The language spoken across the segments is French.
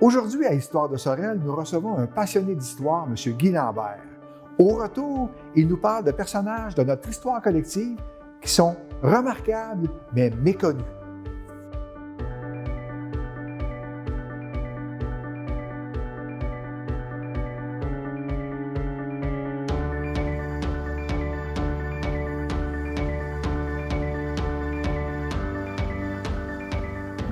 Aujourd'hui, à Histoire de Sorel, nous recevons un passionné d'histoire, M. Guy Lambert. Au retour, il nous parle de personnages de notre histoire collective qui sont remarquables mais méconnus.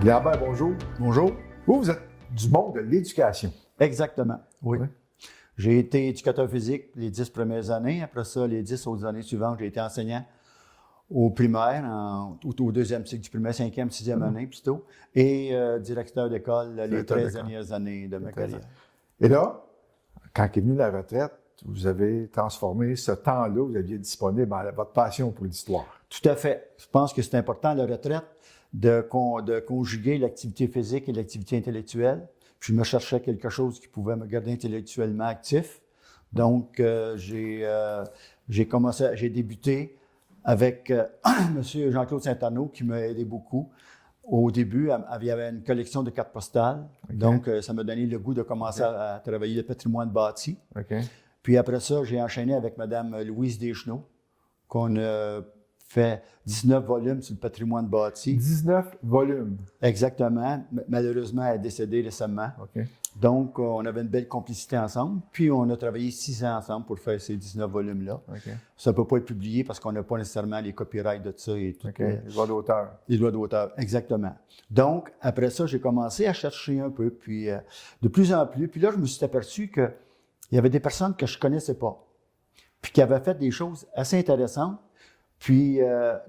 Guy Lambert, bonjour. Bonjour. Vous êtes du monde de l'éducation. Exactement, oui. Oui. J'ai été éducateur physique les 10 premières années. Après ça, les 10 autres années suivantes, j'ai été enseignant au primaire, au deuxième cycle du primaire, 5e, 6e année plutôt, et directeur d'école les 13 dernières années de ma carrière. Et là, quand est venue la retraite, vous avez transformé ce temps-là, vous aviez disponible à votre passion pour l'histoire. Tout à fait. Je pense que c'est important, la retraite, de conjuguer l'activité physique et l'activité intellectuelle. Puis je me cherchais quelque chose qui pouvait me garder intellectuellement actif. Donc, j'ai débuté avec M. Jean-Claude Saint-Arnaud, qui m'a aidé beaucoup. Au début, il y avait une collection de cartes postales. Okay. Donc, ça m'a donné le goût de commencer à travailler le patrimoine bâti. Okay. Puis après ça, j'ai enchaîné avec Mme Louise Deschenaux, qu'on a fait 19 volumes sur le patrimoine bâti. 19 volumes? Exactement. Malheureusement, elle est décédée récemment. Okay. Donc, on avait une belle complicité ensemble. Puis, on a travaillé 6 ans ensemble pour faire ces 19 volumes-là. Okay. Ça ne peut pas être publié parce qu'on n'a pas nécessairement les copyrights de ça et tout. Okay. Les droits d'auteur. Les droits d'auteur, exactement. Donc, après ça, j'ai commencé à chercher un peu, puis de plus en plus. Puis là, je me suis aperçu qu'il y avait des personnes que je ne connaissais pas, puis qui avaient fait des choses assez intéressantes. Puis,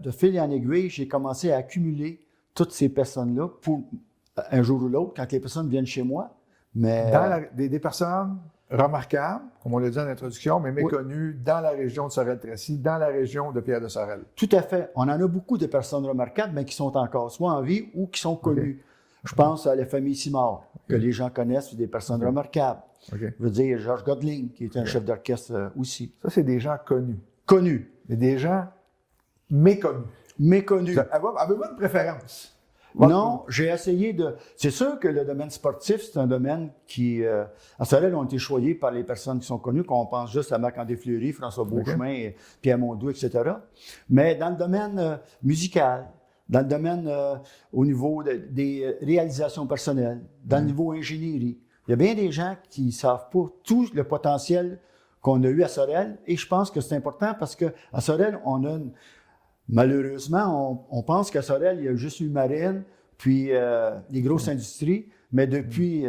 de fil en aiguille, j'ai commencé à accumuler toutes ces personnes-là pour un jour ou l'autre, quand les personnes viennent chez moi. Mais des personnes remarquables, comme on l'a dit en introduction, mais méconnues dans la région de Sorel-Tracy, dans la région de Pierre-de-Sorel. Tout à fait. On en a beaucoup de personnes remarquables, mais qui sont encore soit en vie ou qui sont connues. Okay. Je pense à la famille Simard, que les gens connaissent, c'est des personnes remarquables. Je veux dire, Georges Godling, qui est un chef d'orchestre aussi. Ça, c'est des gens connus. Connus. Mais des gens méconnus. Méconnus. Avez-vous une préférence? Non, j'ai essayé de... C'est sûr que le domaine sportif, c'est un domaine qui... à Sorel, ont été choyés par les personnes qui sont connues, qu'on pense juste à Marc-André Fleury, François Beauchemin, Pierre Mondoux, etc. Mais dans le domaine musical, dans le domaine au niveau des réalisations personnelles, dans le niveau ingénierie, il y a bien des gens qui ne savent pas tout le potentiel qu'on a eu à Sorel. Et je pense que c'est important parce qu'à Sorel, on a une... Malheureusement, on pense qu'à Sorel, il y a juste eu marine, puis les grosses industries, mais depuis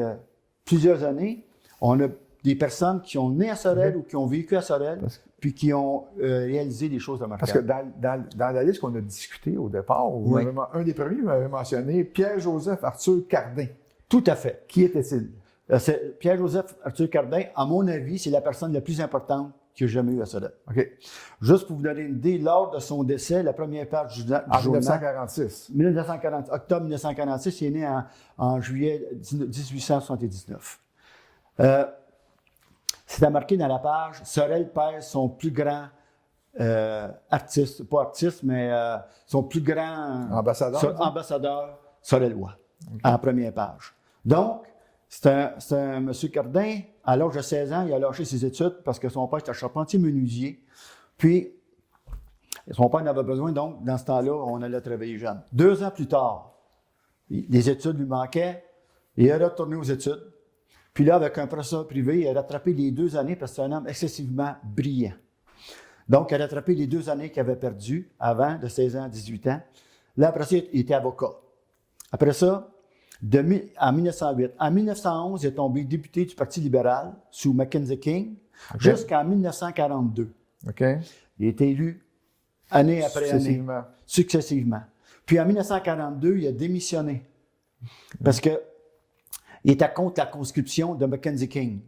plusieurs années, on a des personnes qui ont né à Sorel ou qui ont vécu à Sorel, puis qui ont réalisé des choses remarquables. Parce que dans la liste qu'on a discutée au départ, un des premiers m'avait mentionné Pierre-Joseph Arthur Cardin. Tout à fait. Qui était-il? Pierre-Joseph Arthur Cardin, à mon avis, c'est la personne la plus importante qu'il n'y a jamais eu à Sorel. OK. Juste pour vous donner une idée, lors de son décès, la première page du journal... En 1946. Octobre 1946, il est né en juillet 1879. C'est marqué dans la page, Sorel perd son plus grand artiste, pas artiste, mais son plus grand... ambassadeur sorelois, en première page. Donc, c'est un M. Cardin, à l'âge de 16 ans, il a lâché ses études parce que son père était charpentier menuisier. Puis, son père en avait besoin, donc, dans ce temps-là, on allait travailler jeune. 2 ans plus tard, les études lui manquaient, il est retourné aux études. Puis là, avec un professeur privé, il a rattrapé les 2 années parce que c'est un homme excessivement brillant. Donc, il a rattrapé les 2 années qu'il avait perdues avant, de 16 ans à 18 ans. Là, après ça, il était avocat. Après ça, en 1908. En 1911, il est tombé député du Parti libéral sous Mackenzie King jusqu'en 1942. Okay. Il a été élu année après année. Successivement. Puis en 1942, il a démissionné parce qu'il était contre la conscription de Mackenzie King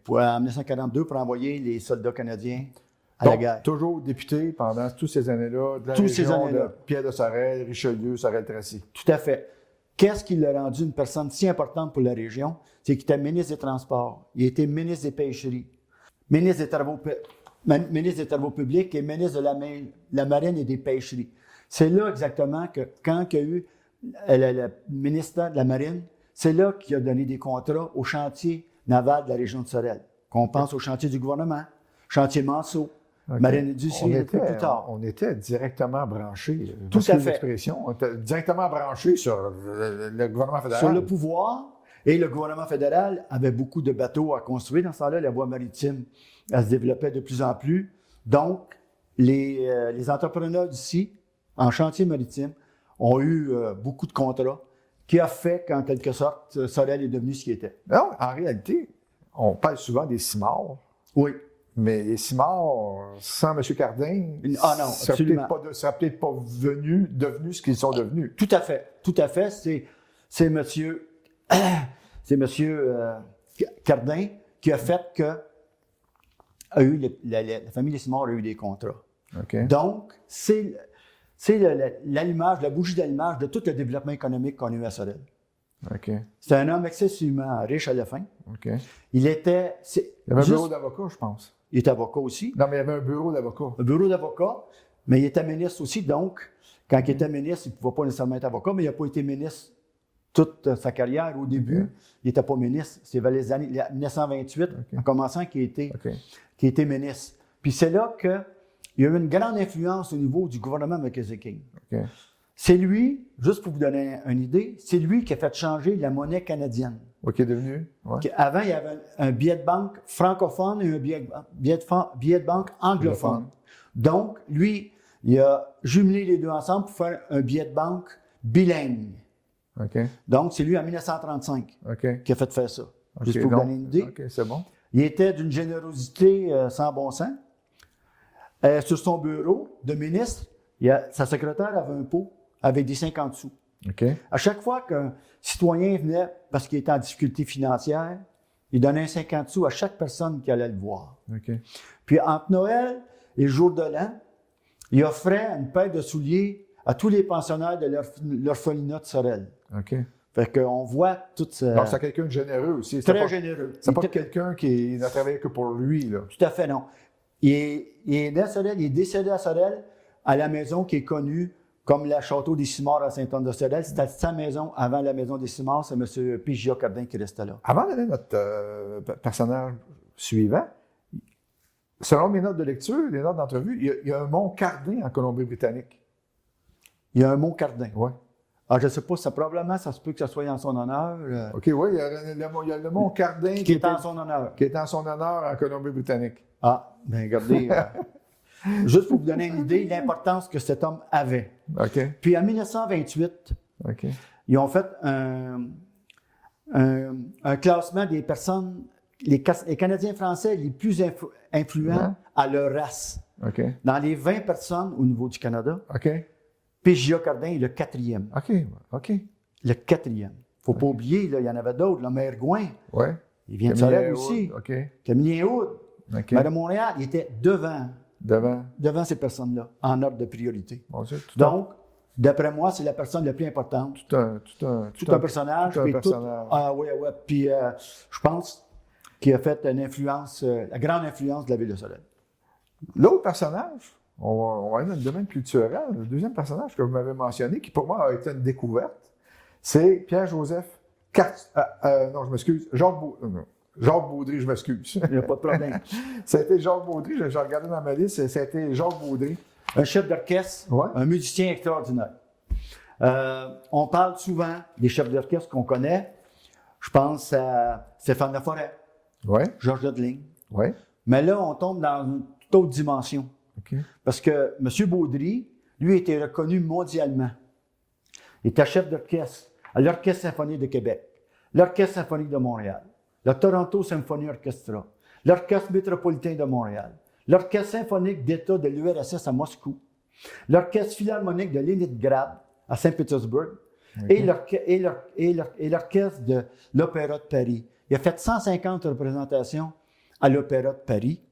en 1942 pour envoyer les soldats canadiens à la guerre. Toujours député pendant toutes ces années-là de la région de Pierre-de-Sorel, Richelieu, Sorel-Tracy. Tout à fait. Qu'est-ce qui l'a rendu une personne si importante pour la région? C'est qu'il était ministre des Transports, il était ministre des Pêcheries, ministre des Travaux publics et ministre de la Marine et des Pêcheries. C'est là exactement que quand il y a eu le ministère de la Marine, c'est là qu'il a donné des contrats au chantier naval de la région de Sorel. Qu'on pense au chantier du gouvernement, chantier Manceau, Marine Industrie, un peu plus tard. On était directement branchés. Tout à fait. On était directement branchés sur le gouvernement fédéral. Sur le pouvoir. Et le gouvernement fédéral avait beaucoup de bateaux à construire dans ce temps-là. La voie maritime, elle se développait de plus en plus. Donc, les entrepreneurs d'ici, en chantier maritime, ont eu beaucoup de contrats qui a fait qu'en quelque sorte, Sorel est devenu ce qu'il était. Non, en réalité, on parle souvent des Simard. Oui. Mais les Simard, sans M. Cardin, ah non, absolument. Ça serait peut-être pas devenus ce qu'ils sont devenus. Tout à fait. Tout à fait. C'est monsieur Cardin qui a fait que la famille des Simard a eu des contrats. Okay. Donc, c'est l'allumage, la bougie d'allumage de tout le développement économique qu'on a eu à Sorel. Okay. C'est un homme excessivement riche à la fin. Okay. Il avait un bureau d'avocat, je pense. Il était avocat aussi. Non, mais il avait un bureau d'avocat. Un bureau d'avocat, mais il était ministre aussi. Donc, quand il était ministre, il ne pouvait pas nécessairement être avocat, mais il n'a pas été ministre toute sa carrière. Au début, il n'était pas ministre. C'est vers les années 1928, en commençant, qu'il était ministre. Puis c'est là qu'il y a eu une grande influence au niveau du gouvernement Mackenzie King. Okay. C'est lui, juste pour vous donner une idée, c'est lui qui a fait changer la monnaie canadienne. Qui est devenu? Ouais. Avant, il y avait un billet de banque francophone et un billet de banque anglophone. Donc, lui, il a jumelé les deux ensemble pour faire un billet de banque bilingue. Okay. Donc, c'est lui, en 1935, qui a fait faire ça. Juste pour vous donner une idée. C'est bon. Il était d'une générosité sans bon sens. Sur son bureau de ministre, sa secrétaire avait un pot avec des 50 sous. À chaque fois qu'un citoyen venait parce qu'il était en difficulté financière, il donnait 50 sous à chaque personne qui allait le voir. Puis entre Noël et le jour de l'an, il offrait une paire de souliers à tous les pensionnaires de l'orphelinat de Sorel. Fait qu'on voit tout ça. Donc, c'est quelqu'un de généreux aussi. Très généreux. C'est pas quelqu'un qui n'a travaillé que pour lui, là. Tout à fait, non. Il est né à Sorel, il est décédé à Sorel, à la maison qui est connue comme le château des Simard à Saint-Anne-de-Sorel. C'était sa maison avant la maison des Simard. C'est M. P.J.A. Cardin qui restait là. Avant d'aller à notre personnage suivant, selon mes notes de lecture, les notes d'entrevue, il y a un mont Cardin en Colombie-Britannique. Il y a un mont Cardin? Oui. Ah, je ne sais pas, probablement, ça se peut que ça soit en son honneur. OK, oui, il y a le mont Cardin qui est en son honneur. Qui est en son honneur en Colombie-Britannique. Ah, bien, regardez. Juste pour vous donner une idée de l'importance que cet homme avait. Puis en 1928, ils ont fait un classement des personnes, les Canadiens français les plus influents à leur race. Dans les 20 personnes au niveau du Canada, P.J.A. Cardin est le 4e. Le 4e. Il ne faut pas oublier, là, il y en avait d'autres. Le maire Gouin, il vient de Sorel aussi. Camillien Houd, maire de Montréal, il était devant ces personnes-là, en ordre de priorité. Donc, d'après moi, c'est la personne la plus importante. Tout un personnage. Puis je pense qu'il a fait une influence, la grande influence de la ville de Sorel. L'autre personnage, on va aller dans le domaine culturel, le deuxième personnage que vous m'avez mentionné, qui pour moi a été une découverte, c'est Pierre-Joseph non, je m'excuse, Jacques Baudry, je m'excuse. Il n'y a pas de problème. Ça a été Jacques Baudry, j'ai regardé dans ma liste, ça a été Jacques Baudry. Un chef d'orchestre, un musicien extraordinaire. On parle souvent des chefs d'orchestre qu'on connaît. Je pense à Stéphane Laforêt, Georges Yodeling. Mais là, on tombe dans une toute autre dimension. Parce que M. Baudry, lui, était reconnu mondialement. Il était chef d'orchestre à l'Orchestre symphonique de Québec, l'Orchestre symphonique de Montréal, le Toronto Symphony Orchestra, l'Orchestre métropolitain de Montréal, l'Orchestre symphonique d'État de l'URSS à Moscou, l'Orchestre philharmonique de Leningrad à Saint-Pétersbourg et l'Orchestre de l'Opéra de Paris. Il a fait 150 représentations à l'Opéra de Paris.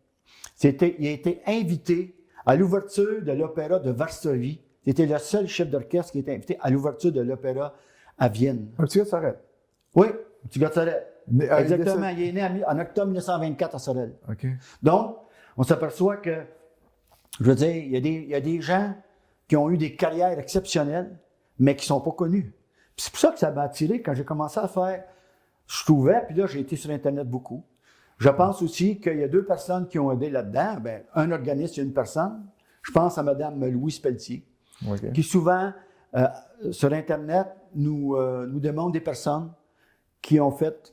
Il a été invité à l'ouverture de l'Opéra de Varsovie. C'était le seul chef d'orchestre qui a été invité à l'ouverture de l'Opéra à Vienne. Un petit gars de Sorel. Oui, un petit gars de Sorel. Exactement. Il est né en octobre 1924 à Sorel. Donc, on s'aperçoit que, je veux dire, il y a des gens qui ont eu des carrières exceptionnelles, mais qui ne sont pas connus. c'est pour ça que ça m'a attiré quand j'ai commencé à faire. Je trouvais, puis là, j'ai été sur Internet beaucoup. Je pense aussi qu'il y a 2 personnes qui ont aidé là-dedans. Bien, un organisme et une personne. Je pense à Mme Louise Pelletier, qui souvent, sur Internet, nous demande des personnes qui ont fait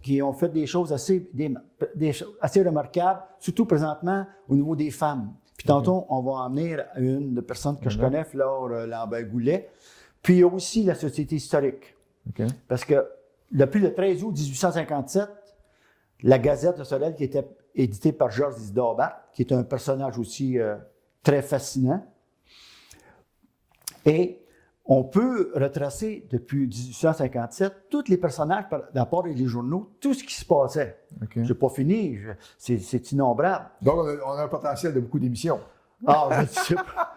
des choses assez remarquables, surtout présentement au niveau des femmes. Puis tantôt, on va en venir à une personne que je connais, Flore Lambert-Goulet. Puis il y a aussi la Société historique. Parce que depuis le 13 août 1857, la Gazette de Sorel, qui était éditée par Georges Isidore Barthes, qui est un personnage aussi très fascinant. Et on peut retracer depuis 1857 tous les personnages, d'abord les journaux, tout ce qui se passait. Je n'ai pas fini, c'est innombrable. Donc, on a un potentiel de beaucoup d'émissions. Ah, je ne sais pas.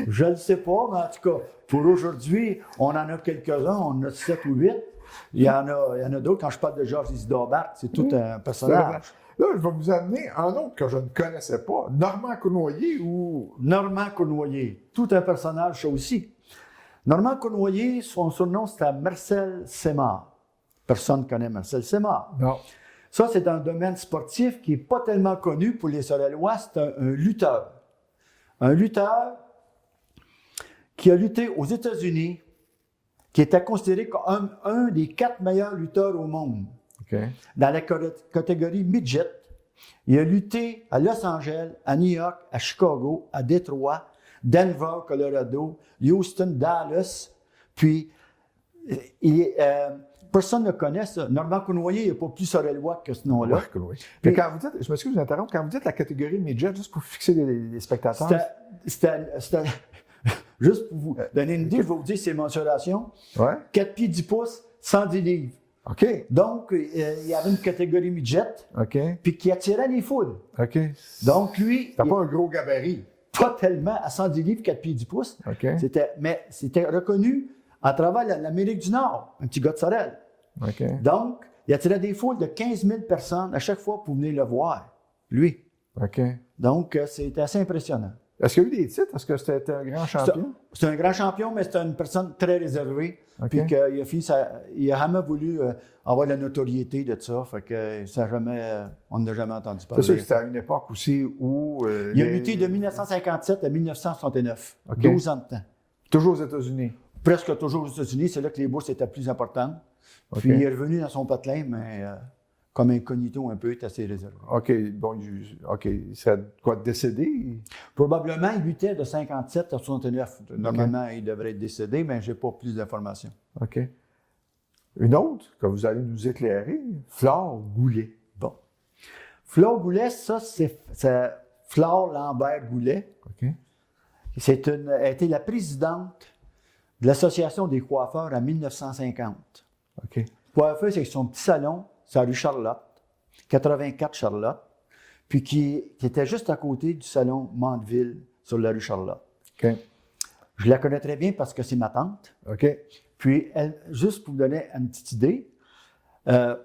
Je ne sais pas, mais en tout cas, pour aujourd'hui, on en a quelques-uns, on en a 7 ou 8. Il y en a d'autres. Quand je parle de Georges Isidore Barthes, c'est tout un personnage. Là, je vais vous amener un autre que je ne connaissais pas. Normand Cournoyer ou... Normand Cournoyer. Tout un personnage, ça aussi. Normand Cournoyer, son surnom, c'était Marcel Sémard. Personne ne connaît Marcel Sémard. Non. Ça, c'est un domaine sportif qui n'est pas tellement connu pour les Sorellois. C'est un lutteur. Un lutteur qui a lutté aux États-Unis, qui était considéré comme un des 4 meilleurs lutteurs au monde. Dans la catégorie midget. Il a lutté à Los Angeles, à New York, à Chicago, à Détroit, Denver, Colorado, Houston, Dallas. Puis, personne ne connaît ça. Normand Cournoyer, il n'est pas plus sorellois que ce nom-là. Mais quand vous dites, je m'excuse de vous interrompre, quand vous dites la catégorie midget, juste pour fixer les spectateurs. Juste pour vous donner une idée, je vais vous dire ses mensurations. 4 pieds 10 pouces, 110 livres. Donc, il y avait une catégorie midget, puis qui attirait les foules. Donc, lui... C'était pas un gros gabarit. Pas tellement, à 110 livres, 4 pieds 10 pouces. Mais c'était reconnu à travers l'Amérique du Nord, un petit gars de Sorel. Donc, il attirait des foules de 15 000 personnes à chaque fois pour venir le voir, lui. Donc, c'était assez impressionnant. Est-ce qu'il y a eu des titres? Est-ce que c'était un grand champion? C'est un grand champion, mais c'est une personne très réservée. Puis il n'a jamais voulu avoir la notoriété de ça. Fait que on n'a jamais entendu parler. C'est sûr que c'était à une époque aussi où... il a lutté de 1957 à 1969. 12 ans de temps. Toujours aux États-Unis? Presque toujours aux États-Unis. C'est là que les bourses étaient plus importantes. Puis il est revenu dans son patelin, mais comme incognito un peu, il est assez réservé. Il serait quoi, décédé? Probablement, il luttait de 57 à 69. Normalement, il devrait être décédé, mais je n'ai pas plus d'informations. Une autre que vous allez nous éclairer, Flore Goulet. Bon. Flore Goulet, ça, c'est Flore Lambert-Goulet. Elle a été la présidente de l'Association des coiffeurs en 1950. Coiffeur, c'est son petit salon, c'est à rue Charlotte, 84 Charlotte, puis qui était juste à côté du salon Mandeville sur la rue Charlotte. Je la connais très bien parce que c'est ma tante. Puis, juste pour vous donner une petite idée, elle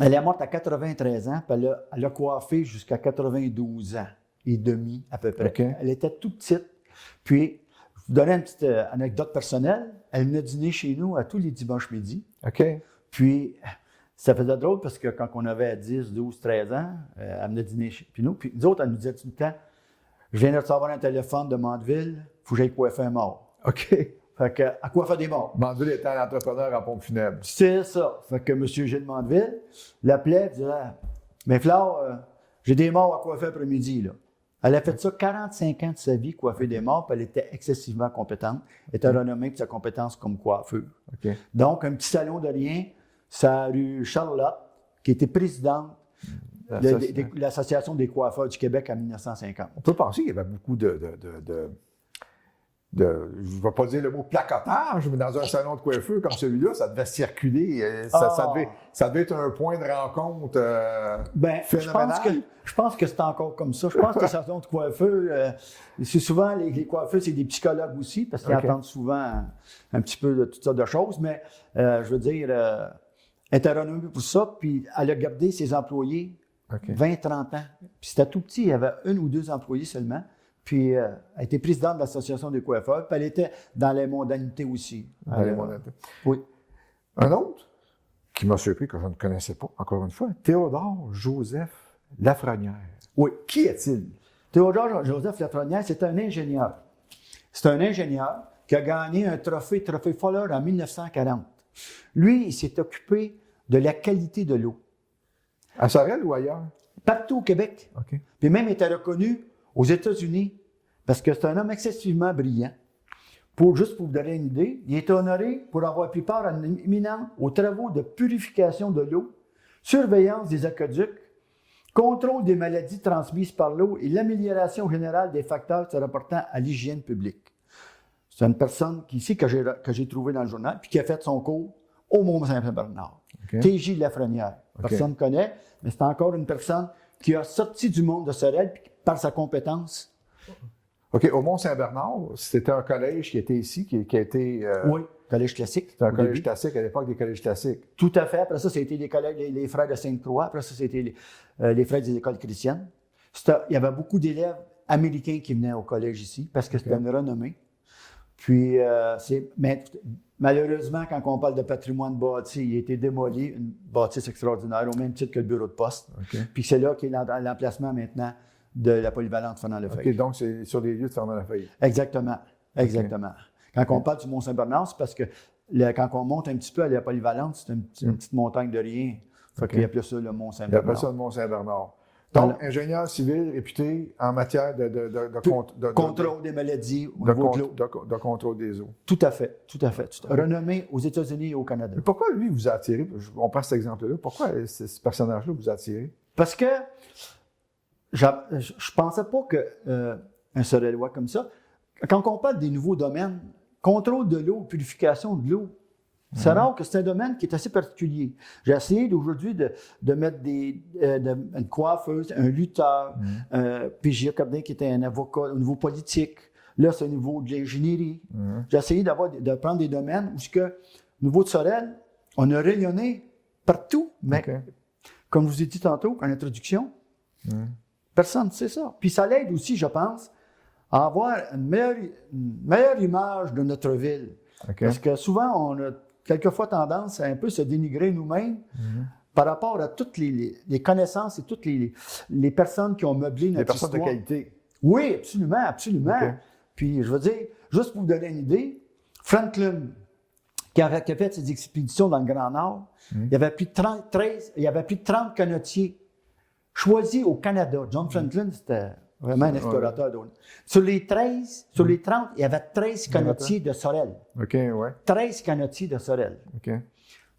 est morte à 93 ans, puis elle a coiffé jusqu'à 92 ans et demi à peu près. Elle était tout petite. Puis, je vous donner une petite anecdote personnelle. Elle venait dîner chez nous à tous les dimanches midi. Puis, ça faisait drôle parce que quand on avait 10, 12, 13 ans, elle venait dîner chez nous. Puis nous autres, elle nous disait tout le temps, je viens de recevoir un téléphone de Mandeville, il faut que j'aille coiffer un mort. Fait que, à coiffer des morts. Mandeville était un entrepreneur en pompe funèbre. C'est ça. Fait que M. Gilles Mandeville l'appelait et disait, mais Flore, j'ai des morts à coiffer après-midi, là. Elle a fait ça 45 ans de sa vie, coiffer des morts, puis elle était excessivement compétente. Elle était renommée pour sa compétence comme coiffeur. Donc, un petit salon de rien, c'est à rue Charlotte, qui était présidente de l'Association des coiffeurs du Québec en 1950. On peut penser qu'il y avait beaucoup je ne vais pas dire le mot placotage, mais dans un salon de coiffeur comme celui-là, ça devait circuler. Ça devait être un point de rencontre phénoménal. Je pense que c'est encore comme ça. Je pense que les salons de coiffeur, c'est souvent, les coiffeurs, c'est des psychologues aussi, parce qu'ils entendent souvent un petit peu de toutes sortes de choses, mais je veux dire, elle était renommée pour ça, puis elle a gardé ses employés 20-30 ans. Puis c'était tout petit, il y avait 1 ou 2 employés seulement. puis elle était présidente de l'Association des coiffeurs, puis elle était dans les mondanités aussi. Dans les mondanités. Oui. Un autre qui m'a surpris, que je ne connaissais pas, encore une fois, Théodore Joseph Lafrenière. Oui. Qui est-il? Théodore Joseph Lafrenière, c'est un ingénieur. C'est un ingénieur qui a gagné un trophée Fuller en 1940. Lui, il s'est occupé de la qualité de l'eau. À Sorel ou ailleurs? Partout au Québec. OK. Puis même, il était reconnu aux États-Unis parce que c'est un homme excessivement brillant. Juste pour vous donner une idée, il est honoré pour avoir pris part éminent aux travaux de purification de l'eau, surveillance des aqueducs, contrôle des maladies transmises par l'eau et l'amélioration générale des facteurs se rapportant à l'hygiène publique. C'est une personne que j'ai trouvée dans le journal puis qui a fait son cours au Mont-Saint-Bernard. Okay. T.J. Lafrenière. Personne ne connaît, mais c'est encore une personne qui a sorti du monde de Sorel par sa compétence. OK. Au Mont-Saint-Bernard, c'était un collège qui était ici, qui a été... Oui, collège classique. C'était un collège classique à l'époque des collèges classiques. Tout à fait. Après ça, c'était les collèges, les frères de Sainte-Croix. Après ça, c'était les frères des écoles chrétiennes. Il y avait beaucoup d'élèves américains qui venaient au collège ici parce que c'était une renommée. Puis, malheureusement, quand on parle de patrimoine bâti, il a été démoli, une bâtisse extraordinaire, au même titre que le bureau de poste. Okay. Puis c'est là qu'est l'emplacement maintenant de la polyvalente Fernand-Lefebvre. OK, donc c'est sur les lieux de Fernand-Lefebvre. Exactement, exactement. Okay. Quand on parle du Mont-Saint-Bernard, c'est parce que quand on monte un petit peu à la polyvalente, c'est une petite montagne de rien. Fait qu'il appelle ça le Mont-Saint-Bernard. Il appelle ça le Mont-Saint-Bernard. Donc, ingénieur civil réputé en matière de contrôle des maladies au niveau de l'eau. De contrôle des eaux. Tout à fait, tout à fait. Renommé aux États-unis et au Canada. Mais pourquoi lui vous a attiré? On passe cet exemple-là. Pourquoi ce personnage-là vous a attiré? Parce que je ne pensais pas qu'un Sorellois comme ça, quand on parle des nouveaux domaines, contrôle de l'eau, purification de l'eau, c'est rare que c'est un domaine qui est assez particulier. J'ai essayé aujourd'hui de mettre une coiffeuse, un lutteur, puis j'ai regardé qui était un avocat au niveau politique. Là, c'est au niveau de l'ingénierie. J'ai essayé de prendre des domaines où, au niveau de Sorel, on a rayonné partout, mais comme je vous ai dit tantôt en introduction, personne ne sait ça. Puis ça l'aide aussi, je pense, à avoir une meilleure image de notre ville. Parce que souvent, on a quelquefois tendance à un peu se dénigrer nous-mêmes par rapport à toutes les connaissances et toutes les personnes qui ont meublé notre histoire. Les personnes de qualité. Oui, absolument, absolument. Okay. Puis, je veux dire, juste pour vous donner une idée, Franklin, qui a fait ses expéditions dans le Grand Nord, il y avait plus de 30 canotiers choisis au Canada. John Franklin, c'était vraiment un explorateur d'eau. Sur les 30, il y avait 13 canotiers de Sorel. OK, ouais. 13 canotiers de Sorel. OK.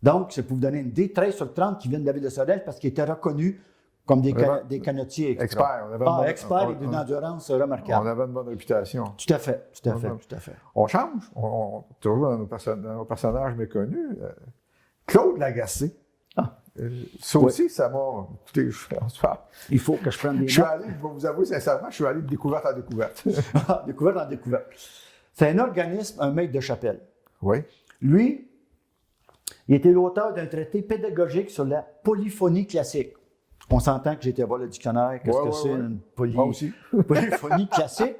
Donc, c'est pour vous donner une idée, 13 sur 30 qui viennent de la ville de Sorel parce qu'ils étaient reconnus comme des canotiers experts. Experts et d'une endurance remarquable. On avait une bonne réputation. Tout à fait, tout à fait, tout à fait. On change. Toujours dans nos personnages méconnus. Claude Lagacé. Ça aussi, ça m'a... Écoutez, il faut que je prenne des je vais vous avouer sincèrement, je suis allé de découverte en découverte. Découverte en découverte. C'est un organisme, un maître de chapelle. Oui. Lui, il était l'auteur d'un traité pédagogique sur la polyphonie classique. On s'entend que j'ai été voir le dictionnaire. Qu'est-ce que c'est une polyphonie classique?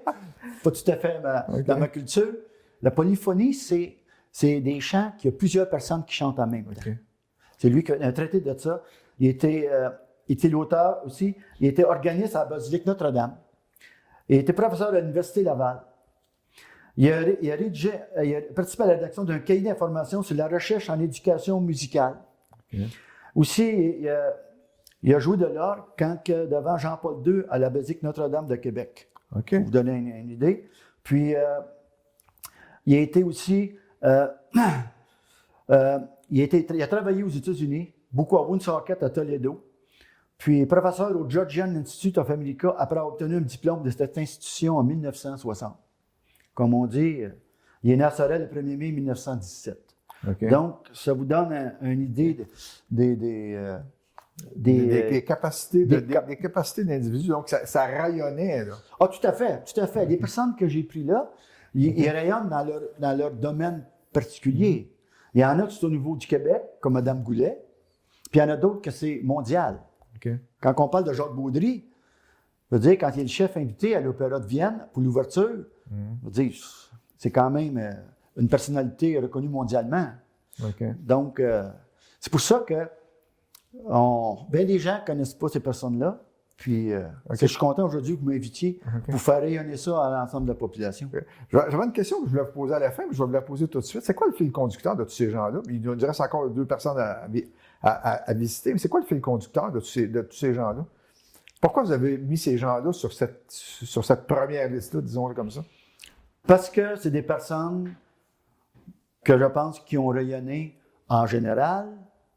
Pas tout à fait dans ma culture. La polyphonie, c'est des chants qu'il y a plusieurs personnes qui chantent en même temps. C'est lui qui a un traité de ça. Il était l'auteur aussi. Il était organiste à la Basilique Notre-Dame. Il était professeur à l'Université Laval. Il a participé à la rédaction d'un cahier d'information sur la recherche en éducation musicale. Aussi, il a joué de l'orgue devant Jean-Paul II à la Basilique Notre-Dame de Québec. Pour vous donner une idée. Puis, il a été aussi... il a travaillé aux États-Unis, beaucoup à Woonsocket, à Toledo, puis professeur au Georgian Institute of America après avoir obtenu un diplôme de cette institution en 1960. Comme on dit, il est né à Sorel le 1er mai 1917. Donc, ça vous donne une idée des capacités d'individus. Donc, ça rayonnait. Là. Ah, tout à fait, tout à fait. Les personnes que j'ai prises là, ils rayonnent dans leur domaine particulier. Il y en a qui sont au niveau du Québec, comme Mme Goulet, puis il y en a d'autres que c'est mondial. Quand on parle de Jacques Baudry, Je veux dire, quand il est le chef invité à l'Opéra de Vienne pour l'ouverture, je veux dire, c'est quand même une personnalité reconnue mondialement. Okay. Donc, c'est pour ça que bien des gens ne connaissent pas ces personnes-là. Puis, je suis content aujourd'hui que vous m'invitiez pour faire rayonner ça à l'ensemble de la population. Okay. J'avais une question que je voulais vous poser à la fin, mais je vais vous la poser tout de suite. C'est quoi le fil conducteur de tous ces gens-là? Il nous reste encore 2 personnes à visiter, mais c'est quoi le fil conducteur de tous ces gens-là? Pourquoi vous avez mis ces gens-là sur cette première liste-là, disons-le comme ça? Parce que c'est des personnes que je pense qui ont rayonné en général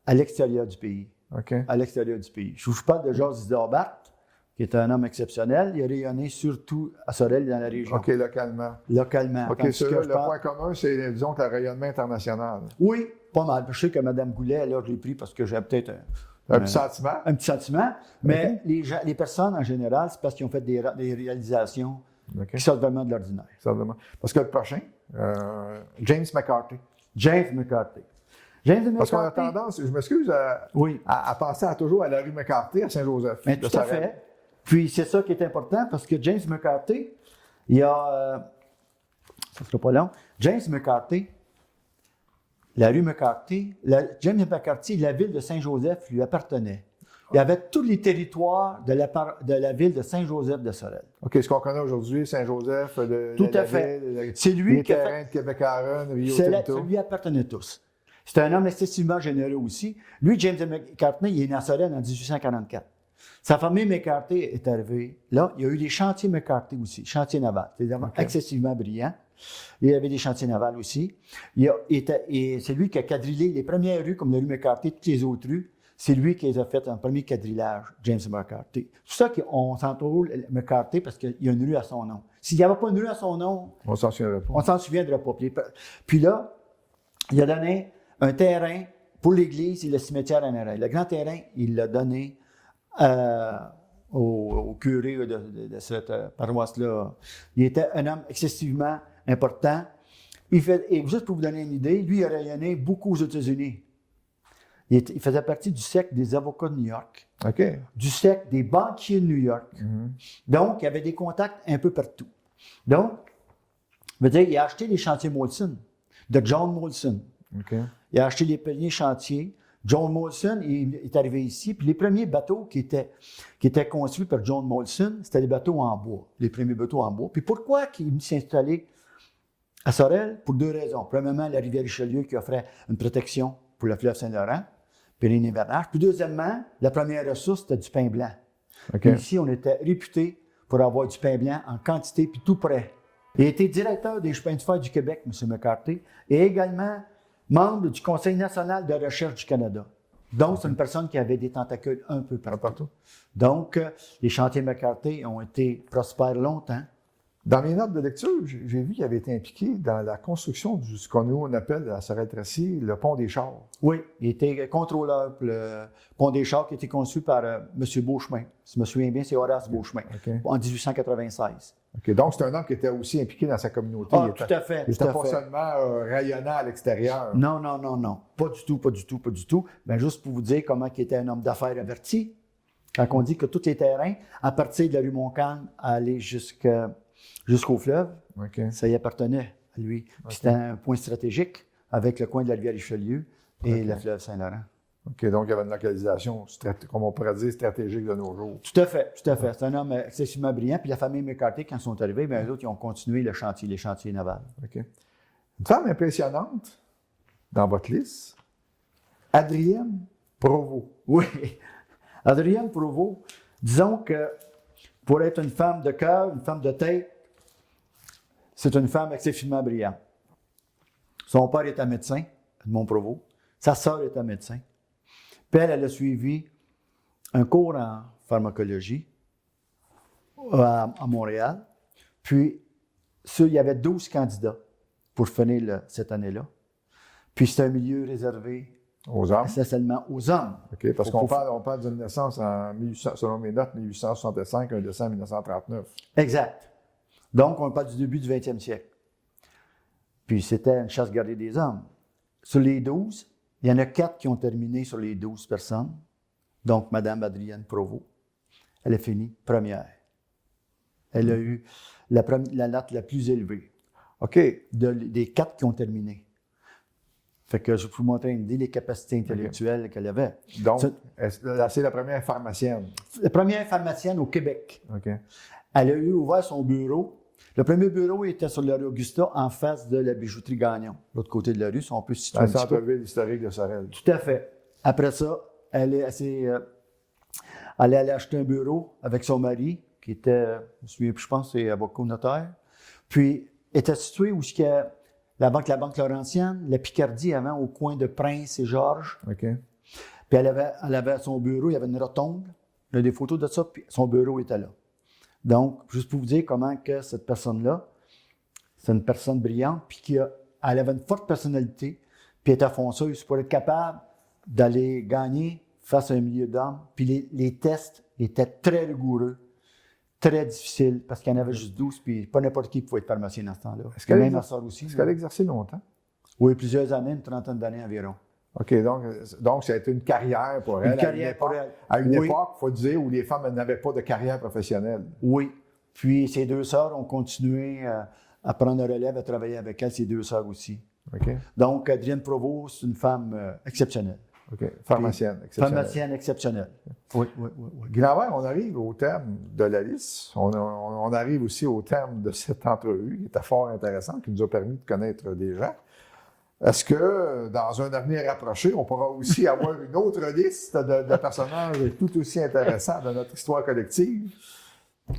à l'extérieur du pays. Okay. À l'extérieur du pays. Je vous parle de Georges Isidore-Barth, qui est un homme exceptionnel. Il a rayonné surtout à Sorel dans la région. OK, localement. Localement. OK, le point commun, c'est, disons, le rayonnement international. Oui, pas mal. Je sais que Mme Goulet, là, je l'ai pris parce que j'ai peut-être un petit sentiment. Un petit sentiment. Mais les personnes, en général, c'est parce qu'ils ont fait des réalisations qui sortent vraiment de l'ordinaire. Parce que le prochain, James McCarthy. James McCarthy. Parce qu'on a tendance, je m'excuse, à penser toujours à la rue McCarthy à Saint-Joseph. Mais tout à fait. Puis c'est ça qui est important parce que James McCarthy, il y a. Ça ne sera pas long. James McCarthy, la rue McCarthy, James McCarthy, la ville de Saint-Joseph lui appartenait. Il y avait tous les territoires de la ville de Saint-Joseph de Sorel. OK, ce qu'on connaît aujourd'hui, Saint-Joseph, tout à fait. C'est lui les terrains de Québec-Aron, Rio Tinto. Ça lui appartenait tous. C'était un homme excessivement généreux aussi. Lui, James McCarthy, il est né à Sorel en 1844. Sa famille McCarthy est arrivée là. Il y a eu des chantiers McCarthy aussi, chantiers navals. C'est excessivement brillant. Il y avait des chantiers navals aussi. Et c'est lui qui a quadrillé les premières rues comme la rue McCarthy, toutes les autres rues. C'est lui qui les a fait un premier quadrillage, James McCarthy. C'est pour ça qu'on s'entoure McCarthy parce qu'il y a une rue à son nom. S'il n'y avait pas une rue à son nom, on s'en souviendrait pas. On s'en souviendrait pas. Puis là, il a donné un terrain pour l'église et le cimetière en arrière. Le grand terrain, il l'a donné au curé de cette paroisse-là. Il était un homme excessivement important. Et juste pour vous donner une idée, lui, il a rayonné beaucoup aux États-Unis. Il faisait partie du cercle des avocats de New York, du cercle des banquiers de New York. Donc, il avait des contacts un peu partout. Donc, je veux dire, il a acheté les chantiers Molson, de John Molson. Il a acheté les premiers chantiers. John Molson il est arrivé ici, puis les premiers bateaux qui étaient construits par John Molson, c'était des bateaux en bois, les premiers bateaux en bois. Puis pourquoi il s'est installé à Sorel? Pour 2 raisons. Premièrement, la rivière Richelieu qui offrait une protection pour le fleuve Saint-Laurent, puis les hivernage. Puis deuxièmement, la première ressource, c'était du pain blanc. Puis ici, on était réputé pour avoir du pain blanc en quantité, puis tout prêt. Il a été directeur des chemins de fer du Québec, M. McCarthy, et également membre du Conseil national de recherche du Canada. Donc, c'est une personne qui avait des tentacules un peu partout. Donc, les chantiers McCarthy ont été prospères longtemps. Dans mes notes de lecture, j'ai vu qu'il avait été impliqué dans la construction de ce qu'on appelle à Sorel-Tracy le pont des Chars. Oui, il était contrôleur pour le pont des Chars qui a été conçu par M. Beauchemin. Si je me souviens bien, c'est Horace Beauchemin, en 1896. Donc, c'est un homme qui était aussi impliqué dans sa communauté. Tout à fait. Il n'était pas seulement rayonnant à l'extérieur. Non. Pas du tout. Ben, juste pour vous dire comment il était un homme d'affaires averti. Quand on dit que tous les terrains, à partir de la rue Montcalm, à aller jusqu'au fleuve, ça y appartenait à lui. Puis c'était un point stratégique avec le coin de la rivière Richelieu et le fleuve Saint-Laurent. OK, donc il y avait une localisation, comme on pourrait dire, stratégique de nos jours. Tout à fait. C'est un homme excessivement brillant. Puis la famille McCarthy, quand ils sont arrivés, bien, eux autres, ils ont continué les chantiers navals. OK. Une femme impressionnante dans votre liste, Adrienne Provost. Oui, Adrienne Provost, disons que pour être une femme de cœur, une femme de tête, c'est une femme excessivement brillante. Son père était médecin, Edmond Provost. Sa sœur était médecin. Puis elle a suivi un cours en pharmacologie à Montréal. Puis, il y avait 12 candidats pour finir cette année-là. Puis, c'était un milieu réservé aux hommes. Essentiellement aux hommes. OK, parce qu'on parle d'une naissance en 1800, selon mes notes, 1865, un décès en 1939. Exact. Donc, on parle du début du 20e siècle. Puis, c'était une chasse gardée des hommes. Sur les 12, il y en a 4 qui ont terminé sur les 12 personnes. Donc, Mme Adrienne Provost, elle a fini première. Elle a eu la note la plus élevée. OK. Des 4 qui ont terminé. Fait que je peux vous montrer une idée des capacités intellectuelles qu'elle avait. Donc, c'est la première pharmacienne. La première pharmacienne au Québec. OK. Elle a ouvert son bureau. Le premier bureau était sur la rue Augusta, en face de la bijouterie Gagnon. L'autre côté de la rue, si on peut se situer un centre-ville historique de Sorel. Tout à fait. Après ça, elle est allée acheter un bureau avec son mari, qui était, je pense, c'est avocat notaire. Puis, était situé où il y a la banque Laurentienne, la Picardie avant, au coin de Prince et Georges. OK. Puis elle avait son bureau, il y avait une rotonde. Il y a des photos de ça, puis son bureau était là. Donc, juste pour vous dire comment que cette personne-là, c'est une personne brillante, puis elle avait une forte personnalité, puis elle était fonceuse pour être capable d'aller gagner face à un milieu d'hommes. Puis les tests étaient très rigoureux, très difficiles, parce qu'il y en avait juste 12, puis pas n'importe qui pouvait être pharmacien dans ce temps-là. Est-ce qu'elle a exercé longtemps? Oui, plusieurs années, une trentaine d'années environ. OK, donc ça a été une carrière pour elle. Une carrière pour elle. À une époque, il faut dire, où les femmes n'avaient pas de carrière professionnelle. Oui. Puis ses 2 sœurs ont continué à prendre le relève, à travailler avec elle, ses 2 sœurs aussi. OK. Donc, Adrienne Provost, c'est une femme exceptionnelle. OK. Pharmacienne exceptionnelle. Pharmacienne exceptionnelle. Oui. Guy Lambert, on arrive au terme de la liste. On arrive aussi au terme de cette entrevue qui était fort intéressante, qui nous a permis de connaître des gens. Est-ce que, dans un avenir rapproché, on pourra aussi avoir une autre liste de personnages tout aussi intéressants de notre histoire collective?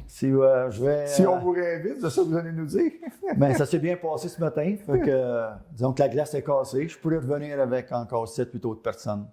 Si on vous réinvite, c'est ça que vous allez nous dire? Bien, ça s'est bien passé ce matin. Fait que, disons que la glace est cassée. Je pourrais revenir avec encore 7 8 autres personnes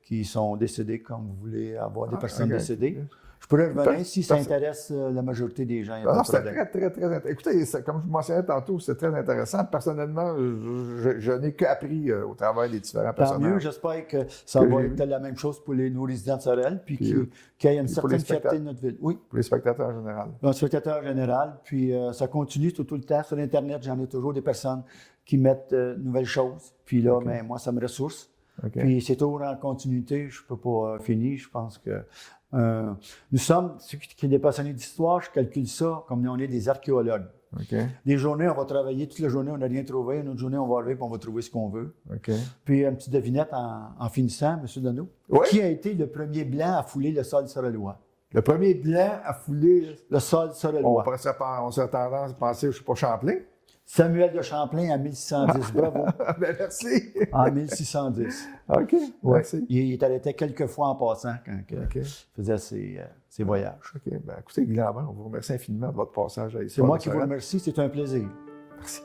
qui sont décédées, comme vous voulez avoir des personnes décédées. Je pourrais revenir si ça intéresse la majorité des gens. C'est très intéressant. Écoutez, comme je vous mentionnais tantôt, c'est très intéressant. Personnellement, je n'ai qu'appris au travers des différents personnages. Tant mieux, j'espère que ça va être la même chose pour nos résidents de Sorel, puis qu'il y ait une certaine fierté de notre ville. Oui. Pour les spectateurs en général. Les spectateurs en général, puis ça continue tout le temps. Sur Internet, j'en ai toujours des personnes qui mettent nouvelles choses. Puis là, moi, ça me ressource. Puis c'est toujours en continuité. Je ne peux pas finir. Je pense que nous sommes, ceux qui sont des passionnés d'histoire, je calcule ça comme on est des archéologues. Des journées, on va travailler toute la journée, on n'a rien trouvé. Une autre journée, on va arriver et on va trouver ce qu'on veut. Puis une petite devinette en finissant, M. Donneau. Qui a été le premier blanc à fouler le sol sorelois? Le premier blanc à fouler le sol sorelois. On serait tendance à penser, je ne sais pas, Champlain. Samuel de Champlain en 1610. Bravo. Merci. En 1610. OK. Merci. Il est arrêté quelques fois en passant quand il faisait ses voyages. OK. Écoutez, Guy Lambert, on vous remercie infiniment de votre passage à l'Histoire. C'est moi qui vous remercie. C'est un plaisir. Merci.